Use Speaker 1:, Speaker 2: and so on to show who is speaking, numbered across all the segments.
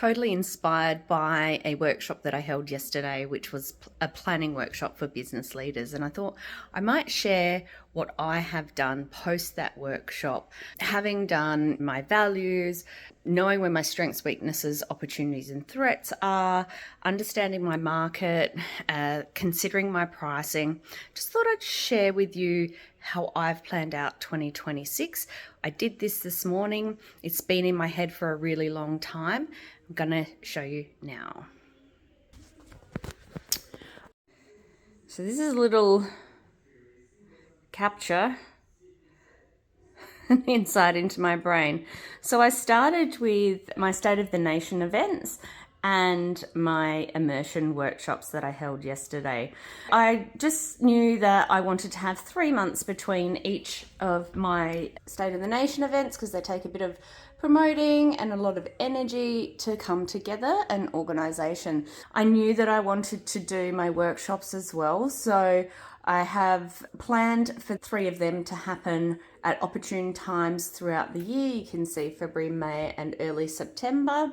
Speaker 1: totally inspired by a workshop that I held yesterday, which was a planning workshop for business leaders. And I thought I might share what I have done post that workshop, having done my values, knowing where my strengths, weaknesses, opportunities and threats are, understanding my market, considering my pricing. Just thought I'd share with you how I've planned out 2026. I did this morning. It's been in my head for a really long time. I'm gonna show you now. So this is a little capture insight into my brain. So I started with my State of the Nation events and my immersion workshops that I held yesterday. I just knew that I wanted to have 3 months between each of my State of the Nation events because they take a bit of promoting and a lot of energy to come together, an organisation. I knew that I wanted to do my workshops as well, so I have planned for 3 of them to happen at opportune times throughout the year. You can see February, May and early September.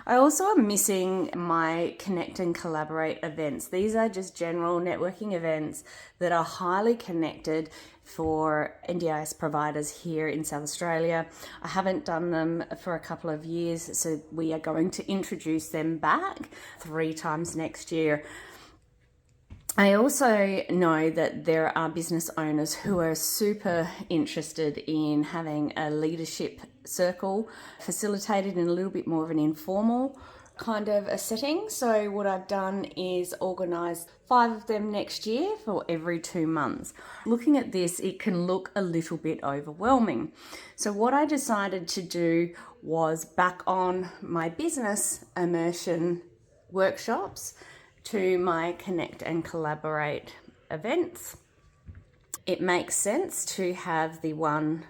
Speaker 1: I also am missing my Connect and Collaborate events. These are just general networking events that are highly connected for NDIS providers here in South Australia. I haven't done them for a couple of years, so we are going to introduce them back 3 times next year. I also know that there are business owners who are super interested in having a leadership circle facilitated in a little bit more of an informal kind of a setting. So what I've done is organise 5 of them next year for every 2 months. Looking at this, it can look a little bit overwhelming. So what I decided to do was back on my business immersion workshops to my Connect and Collaborate events. It makes sense to have the one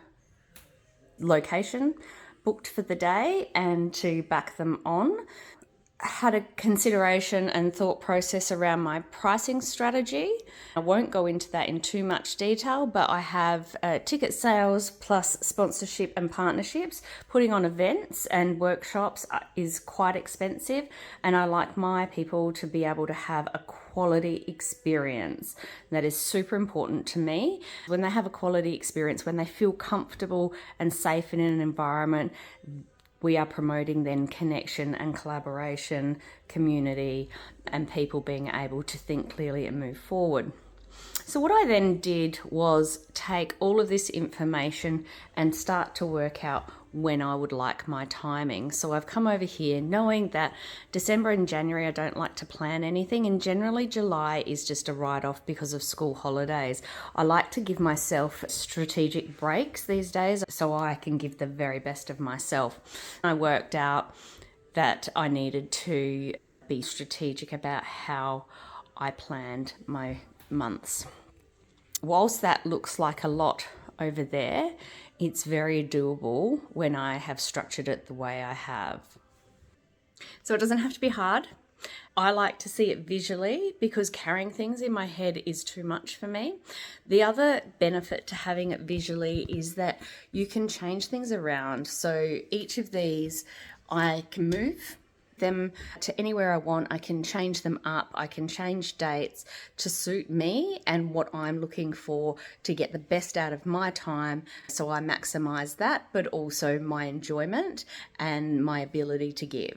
Speaker 1: location booked for the day and to back them on. Had a consideration and thought process around my pricing strategy. I won't go into that in too much detail, but I have ticket sales plus sponsorship and partnerships. Putting on events and workshops is quite expensive, and I like my people to be able to have a quality experience. That is super important to me. When they have a quality experience, when they feel comfortable and safe in an environment, we are promoting then connection and collaboration, community, and people being able to think clearly and move forward. So what I then did was take all of this information and start to work out when I would like my timing. So I've come over here knowing that December and January I don't like to plan anything, and generally July is just a write-off because of school holidays. I like to give myself strategic breaks these days so I can give the very best of myself. I worked out that I needed to be strategic about how I planned my months. Whilst that looks like a lot over there, it's very doable when I have structured it the way I have. So it doesn't have to be hard. I like to see it visually because carrying things in my head is too much for me. The other benefit to having it visually is that you can change things around. So each of these I can move them to anywhere I want. I can change them up. I can change dates to suit me and what I'm looking for to get the best out of my time. So I maximize that, but also my enjoyment and my ability to give.